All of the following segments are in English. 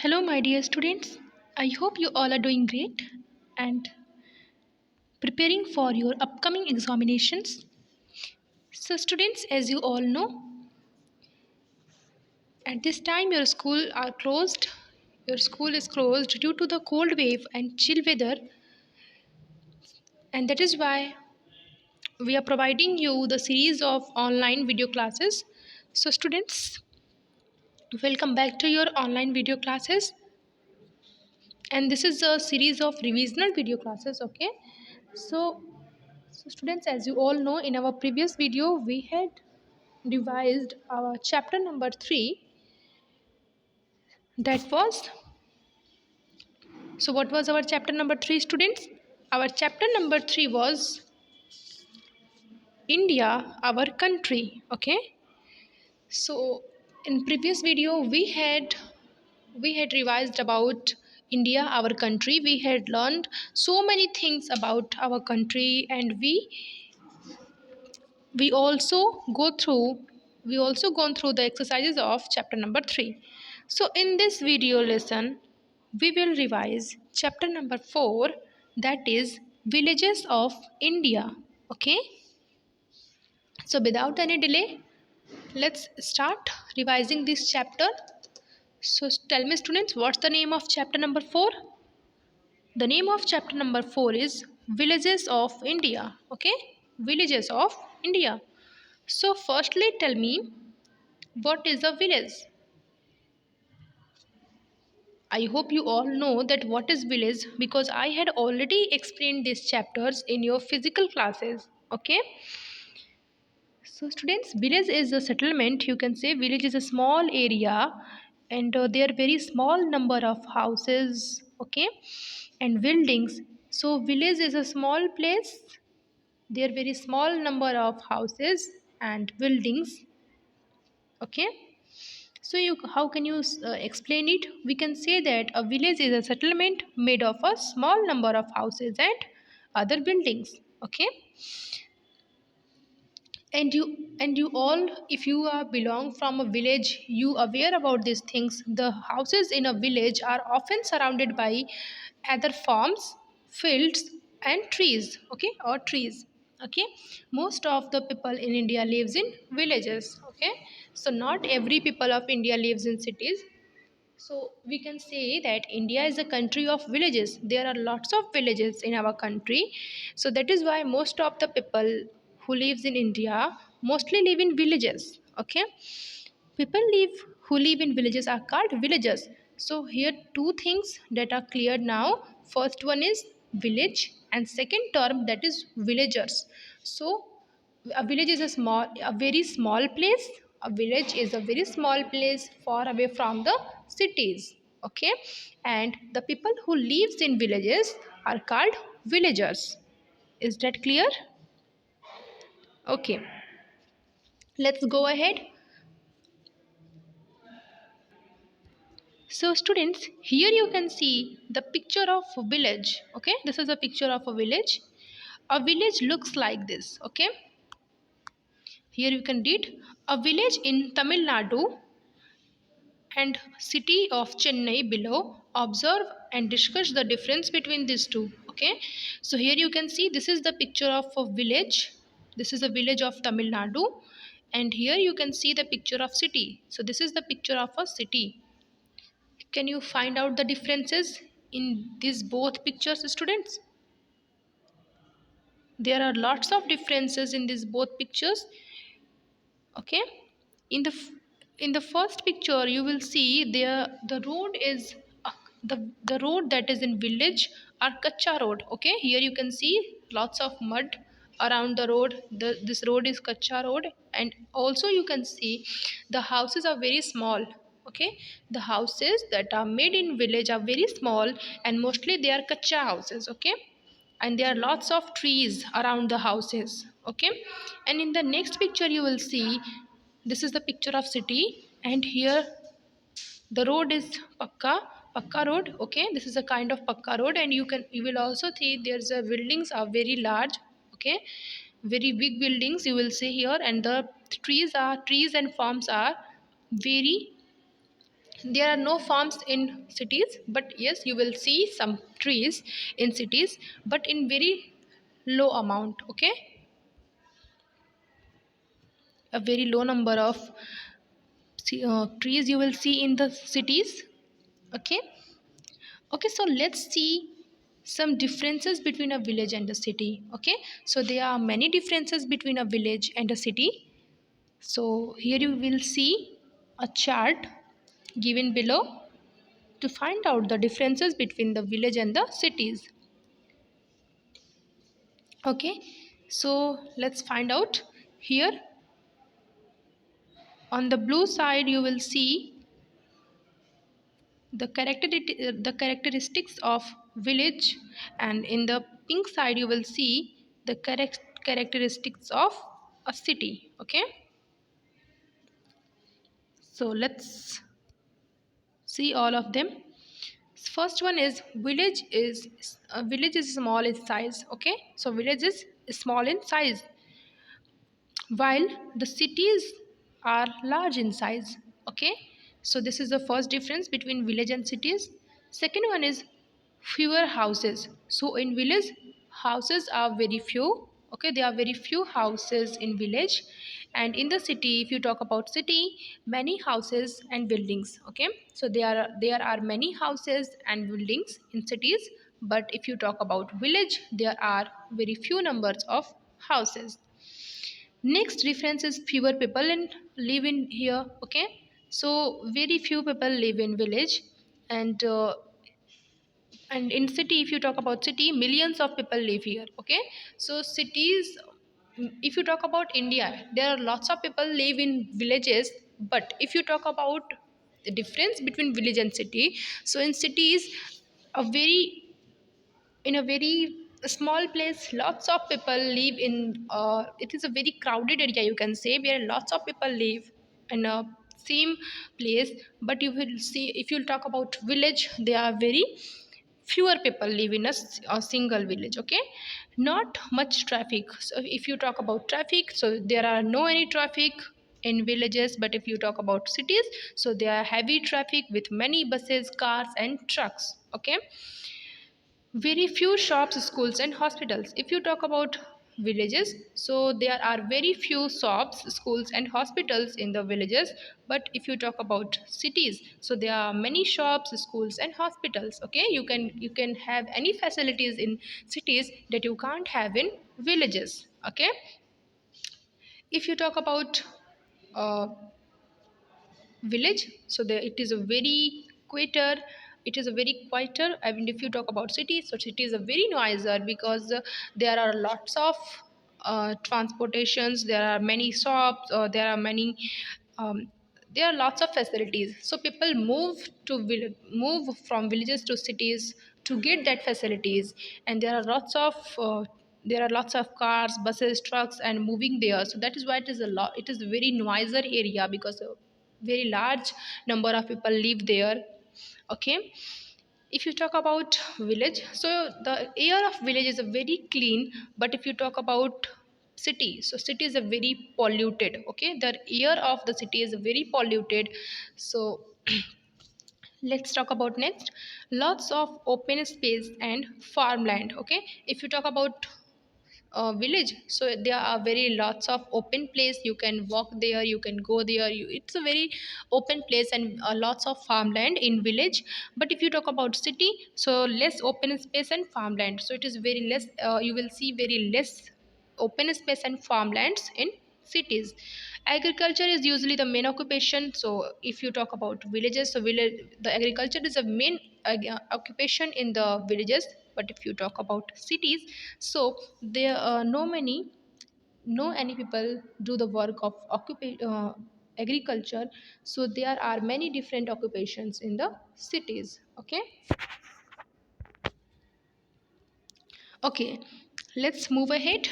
Hello, my dear students. I hope you all are doing great and preparing for your upcoming examinations. So, students, as you all know, at this time your school are closed. Your school is closed due to the cold wave and chill weather, and that is why we are providing you the series of online video classes. So, students, welcome back to your online video classes, and this is a series of revisional video classes. Okay, so So students, as you all know, in our previous video, we had revised our chapter number 3. That was, so what was our chapter number 3, students? Our chapter number 3 was India, our country. Okay. So in previous video, we had revised about India, our country. We had learned so many things about our country, and we also go through we also gone through the exercises of chapter number 3. So in this video lesson we will revise chapter number 4, that is villages of India. Okay, so without any delay, let's start revising this chapter. So tell me, students, what's the name of chapter number 4? The name of chapter number 4 is villages of India. Okay, villages of India. So firstly, tell me, what is a village? I hope you all know that what is village, because I had already explained these chapters in your physical classes. Okay. So students, village is a settlement. You can say village is a small area, and there are very small number of houses. Okay, and buildings. So village is a small place. There are very small number of houses and buildings. Okay. So, how can you explain it? We can say that a village is a settlement made of a small number of houses and other buildings. Okay, and you all, if you are belong from a village, you aware about these things. The houses in a village are often surrounded by other farms, fields, and trees. Okay, or trees. Okay, most of the people in India lives in villages. Okay, so not every people of India lives in cities. So we can say that India is a country of villages. There are lots of villages in our country. So that is why most of the people who lives in India mostly live in villages. Okay. People who live in villages are called villagers. So here two things that are clear now. First one is village, and second term, that is villagers. So a village is a very small place. A village is a very small place far away from the cities. Okay, and the people who lives in villages are called villagers. Is that clear? Okay, let's go ahead. So students, here you can see the picture of a village. Okay, this is a picture of a village. A village looks like this. Okay, here you can read a village in Tamil Nadu and city of Chennai below. Observe and discuss the difference between these two. Okay, so here you can see this is the picture of a village. This is a village of Tamil Nadu, and here you can see the picture of city. So this is the picture of a city. Can you find out the differences in these both pictures, students? There are lots of differences in these both pictures. Okay, in the first picture you will see there the road is the road that is in village are kacha road. Okay, here you can see lots of mud around the road. This road is kacha road, and also you can see the houses are very small. Okay, the houses that are made in village are very small, and mostly they are kacha houses. Okay, and there are lots of trees around the houses. Okay, and in the next picture you will see this is the picture of city, and here the road is pakka road. Okay, this is a kind of pakka road, and you will also see there's a buildings are very large. Okay, very big buildings you will see here, and the trees and farms are very There are no farms in cities, but yes, you will see some trees in cities, but in very low amount. Okay, a very low number of trees you will see in the cities. Okay, okay, so let's see some differences between a village and a city. Okay, so there are many differences between a village and a city. So here you will see a chart given below to find out the differences between the village and the cities. Okay, so let's find out. Here on the blue side you will see the characteristics of village, and in the pink side you will see the characteristics of a city. Okay, so let's see all of them. First one is village is small in size. Okay, so village is small in size, while the cities are large in size. Okay, so this is the first difference between village and cities. Second one is fewer houses. So in village, houses are very few. Okay, there are very few houses in village, and in the city, if you talk about city, many houses and buildings. Okay, so there are many houses and buildings in cities, but if you talk about village, there are very few numbers of houses. Next difference is fewer people in live in here. Okay, so very few people live in village, and in city, if you talk about city, millions of people live here. Okay, so cities, if you talk about India, there are lots of people live in villages, but if you talk about the difference between village and city, so in cities, a very in a very small place, lots of people live in, it is a very crowded area, you can say, where lots of people live in a same place. But you will see, if you'll talk about village, there are very fewer people live in a single village. Okay, not much traffic. So if you talk about traffic, so there are no any traffic in villages, but if you talk about cities, so there are heavy traffic with many buses, cars and trucks. Okay, very few shops, schools and hospitals. If you talk about villages, so there are very few shops, schools and hospitals in the villages. But if you talk about cities, so there are many shops, schools and hospitals. Okay, you can have any facilities in cities that you can't have in villages. Okay, if you talk about uh, village, so there it is a very quieter, it is a very quieter. I mean, if you talk about city, so city is a very noisier, because there are lots of transportations, there are many shops, there are many um, there are lots of facilities, so people move from villages to cities to get that facilities. And there are lots of cars, buses, trucks and moving there, so that is why it is a very noisier area, because very large number of people live there. Okay, if you talk about village, so the air of village is a very clean, but if you talk about city, so city is a very polluted. Okay, the air of the city is very polluted. So let's talk about next, lots of open space and farmland. Okay, if you talk about village, so there are very lots of open place, you can walk there, you can go there, it's a very open place, and lots of farmland in village. But if you talk about city, so less open space and farmland, so it is very less, you will see very less open space and farmlands in cities. Agriculture is usually the main occupation. So if you talk about villages, so the agriculture is a main occupation in the villages. But if you talk about cities, so there are no any people do the work of agriculture. So there are many different occupations in the cities. Okay, okay, let's move ahead.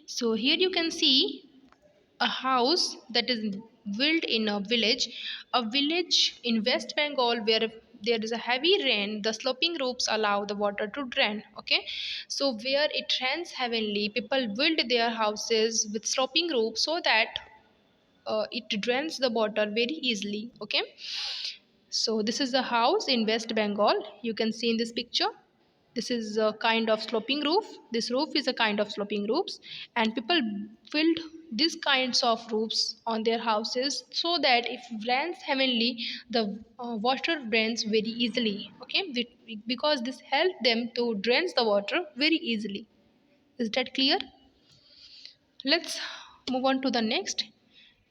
So here you can see a house that is built in a village in West Bengal, where there is a heavy rain, the sloping roofs allow the water to drain. Okay, so where it rains heavily, people build their houses with sloping roofs, so that it drains the water very easily. Okay, so this is a house in West Bengal. You can see in this picture. This is a kind of sloping roof. This roof is a kind of sloping roofs, and people build these kinds of roofs on their houses so that if rains heavily, the water drains very easily. Okay, because this helps them to drain the water very easily. Is that clear? Let's move on to the next.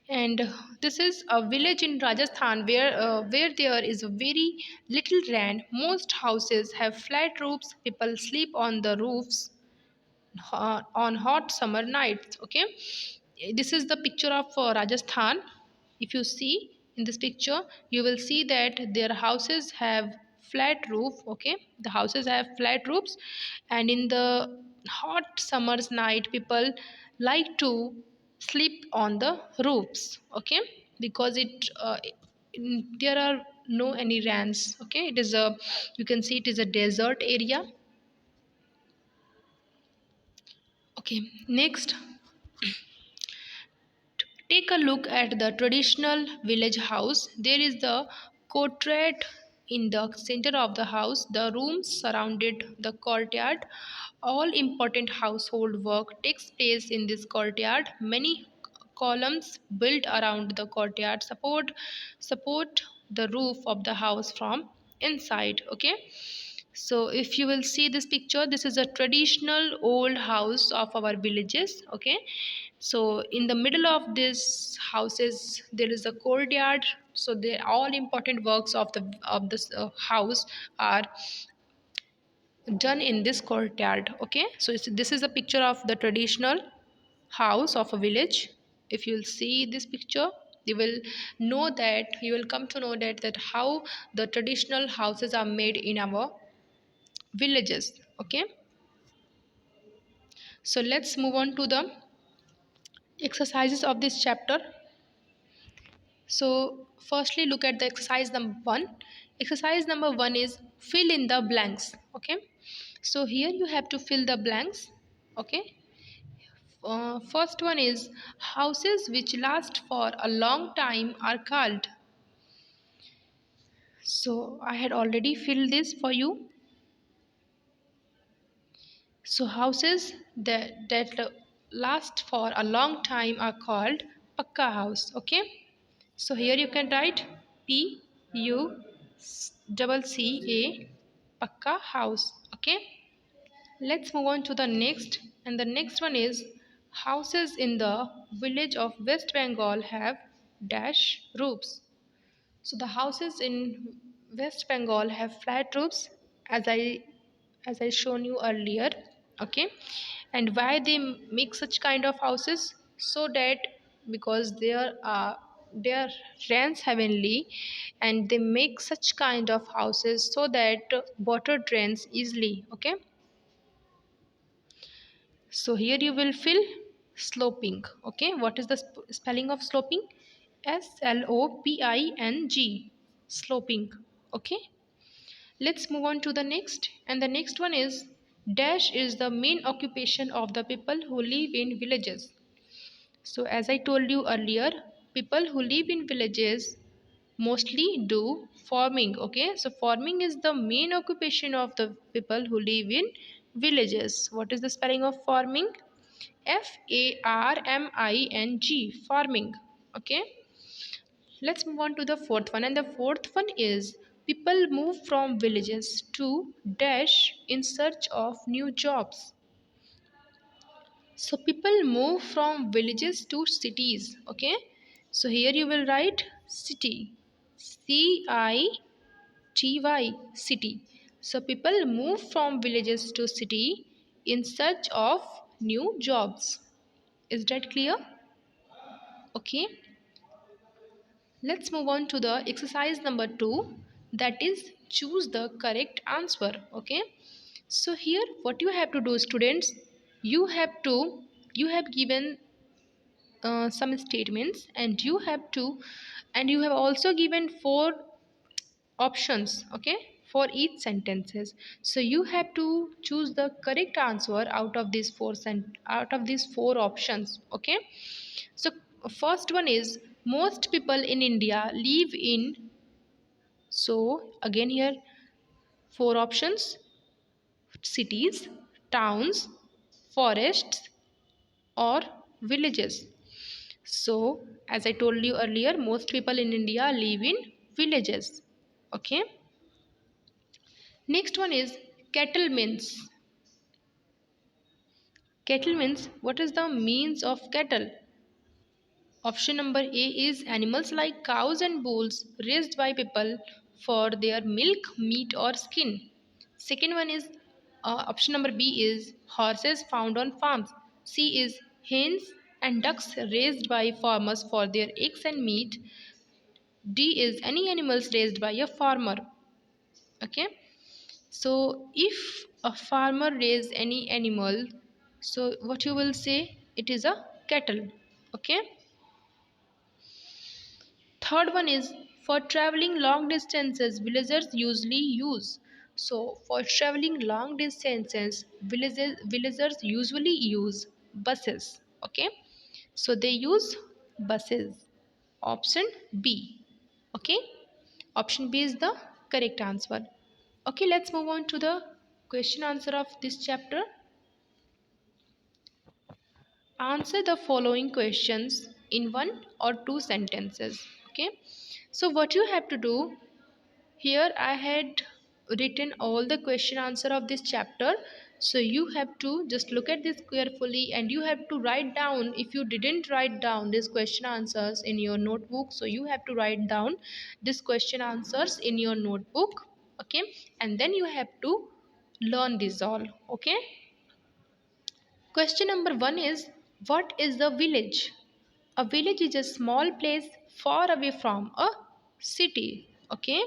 And this is a village in Rajasthan where there is a very little rain. Most houses have flat roofs. People sleep on the roofs on hot summer nights. Okay, this is the picture of Rajasthan. If you see in this picture, you will see that their houses have flat roof. Okay, the houses have flat roofs, and in the hot summer's night, people like to sleep on the roofs. Okay, because there are no any rains. Okay, it is a, you can see it is a desert area. Okay, next, take a look at the traditional village house. There is the courtyard in the center of the house. The rooms surrounded the courtyard. All important household work takes place in this courtyard. Many columns built around the courtyard support the roof of the house from inside. Okay, so if you will see this picture, this is a traditional old house of our villages. Okay, so in the middle of this houses there is a courtyard. So the all important works of this house are done in this courtyard. Okay, so this is a picture of the traditional house of a village. If you'll see this picture, you will know that, you will come to know that how the traditional houses are made in our villages. Okay, so let's move on to the exercises of this chapter. So firstly, look at the exercise number 1. Exercise number 1 is fill in the blanks. Okay, so here you have to fill the blanks. Okay, first one is houses which last for a long time are called. So I had already filled this for you. So houses that last for a long time are called pakka house. Okay, so here you can write PUCCA, pakka house. Okay, let's move on to the next. And the next one is houses in the village of West Bengal have dash roofs. So the houses in West Bengal have flat roofs, as I shown you earlier. Okay, and why they make such kind of houses? So that because they are rains heavenly, and they make such kind of houses so that water drains easily. Okay, so here you will fill sloping. Okay, what is the spelling of sloping? SLOPING, sloping. Okay, let's move on to the next. And the next one is dash is the main occupation of the people who live in villages. So as I told you earlier, people who live in villages mostly do farming. Okay, so farming is the main occupation of the people who live in villages. What is the spelling of farming? FARMING, farming. Okay, let's move on to the fourth one. And the fourth one is people move from villages to dash in search of new jobs. So people move from villages to cities. Okay, so here you will write city, CITY, city. So people move from villages to city in search of new jobs. Is that clear? Okay, let's move on to the exercise number 2, that is choose the correct answer. Okay, so here what you have to do, students, you have to, you have given some statements, and you have also given 4 options. Okay, for each sentences. So you have to choose the correct answer out of these 4 options. Okay, so First one is most people in India live in. So again here four options: cities, towns, forests, or villages. So, as I told you earlier, most people in India live in villages. Okay. Next one is cattle means. Cattle means what is the means of cattle? Option number A is animals like cows and bulls raised by people for their milk, meat, or skin. Second one is option number B is horses found on farms. C is hens and ducks raised by farmers for their eggs and meat. D is any animals raised by a farmer. Okay. So if a farmer raise any animal, so what you will say? It is a cattle. Okay. Third one is for traveling long distances, villagers usually use. So for traveling long distances, villagers usually use buses. Okay. So they use buses. Option B. Okay. Option B is the correct answer. Okay, let's move on to the question answer of this chapter. Answer the following questions in one or two sentences. Okay, so what you have to do here, I had written all the question answer of this chapter. So you have to just look at this carefully and you have to write down. If you didn't write down these question answers in your notebook, so you have to write down this question answers in your notebook. Okay, and then you have to learn this all. Okay. Question number one is what is the village? A village is a small place far away from a city. Okay.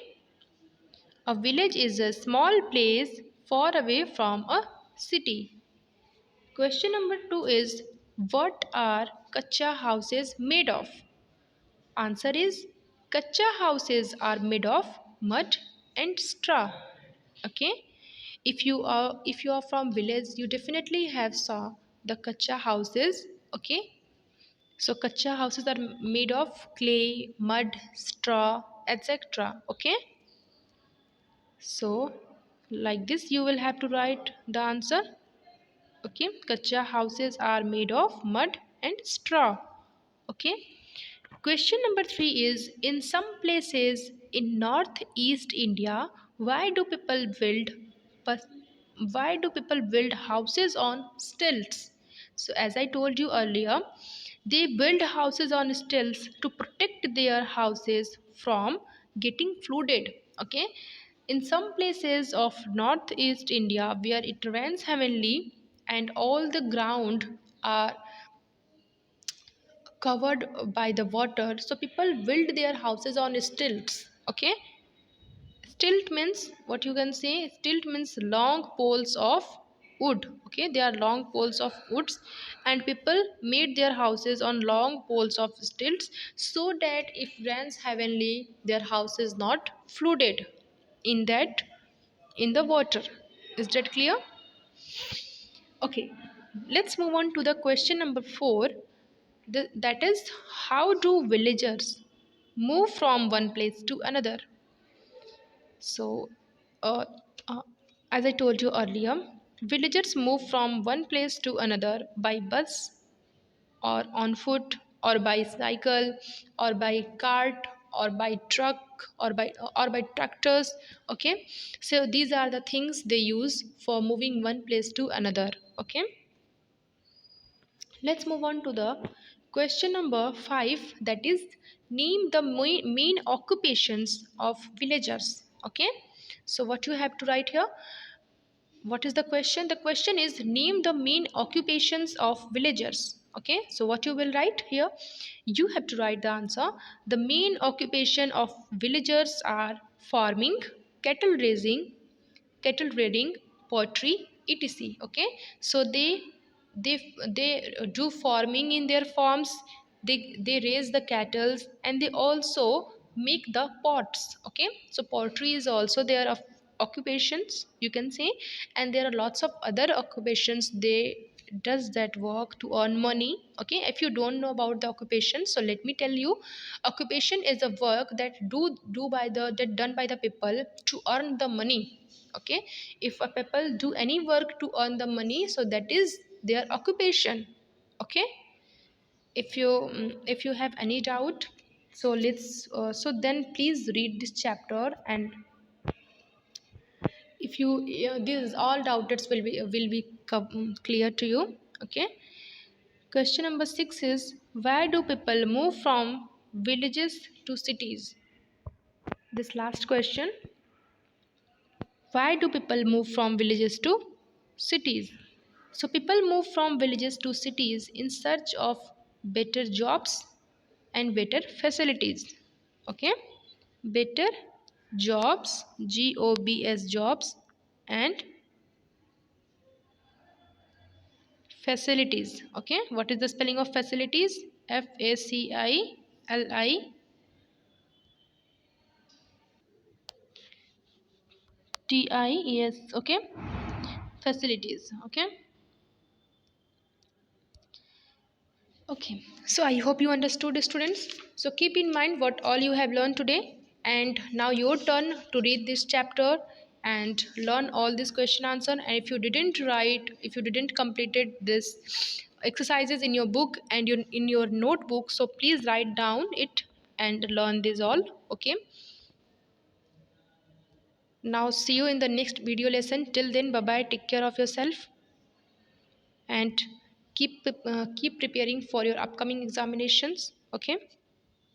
A village is a small place far away from a city. Question number two is what are kacha houses made of? Answer is kacha houses are made of mud and straw. Okay. If you are from village, you definitely have saw the kacha houses. Okay. So kacha houses are made of clay, mud, straw, etc. Okay. So like this you will have to write the answer. Okay, kacha houses are made of mud and straw. Okay. Question number 3 is in some places in northeast India, why do people build but why do people build houses on stilts? So as I told you earlier, they build houses on stilts to protect their houses from getting flooded. Okay. In some places of northeast India where it rains heavily and all the ground are covered by the water, so people build their houses on stilts. Okay. Stilt means what you can say, stilt means long poles of wood. Okay, they are long poles of woods and people made their houses on long poles of stilts so that if rains heavily their house is not flooded in that in the water. Is that clear? Okay, let's move on to the question number 4. That is how do villagers move from one place to another? So, uh, uh, as I told you earlier, villagers move from one place to another by bus or on foot or by cycle or by cart or by truck or by tractors. Okay, so these are the things they use for moving one place to another. Okay, let's move on to the question number 5, that is name the main occupations of villagers. Okay, so what you have to write here, what is the question? The question is name the main occupations of villagers. Okay, so what you will write here, you have to write the answer. The main occupation of villagers are farming, cattle raising, cattle breeding, poultry, etc. Okay, so they do farming in their farms. They raise the cattle and they also make the pots. Okay, so poultry is also their occupations, you can say, and there are lots of other occupations they does that work to earn money. Okay, if you don't know about the occupation, so let me tell you, occupation is a work that do by the that done by the people to earn the money. Okay, if a people do any work to earn the money, so that is their occupation. Okay, if you have any doubt, so let's so then please read this chapter, and if you these all doubts will be clear to you. Okay, question number 6 is, why do people move from villages to cities? This last question, why do people move from villages to cities? So people move from villages to cities in search of better jobs and better facilities. Okay, better jobs, jobs, jobs, and facilities. Okay, what is the spelling of facilities? facilities. Okay, facilities. Okay. Okay, so I hope you understood, students. So keep in mind what all you have learned today, and now your turn to read this chapter and learn all this question answer. And if you didn't completed this exercises in your book and in your notebook, so please write down it and learn this all. Okay. Now see you in the next video lesson. Till then, bye bye. Take care of yourself and keep preparing for your upcoming examinations. Okay.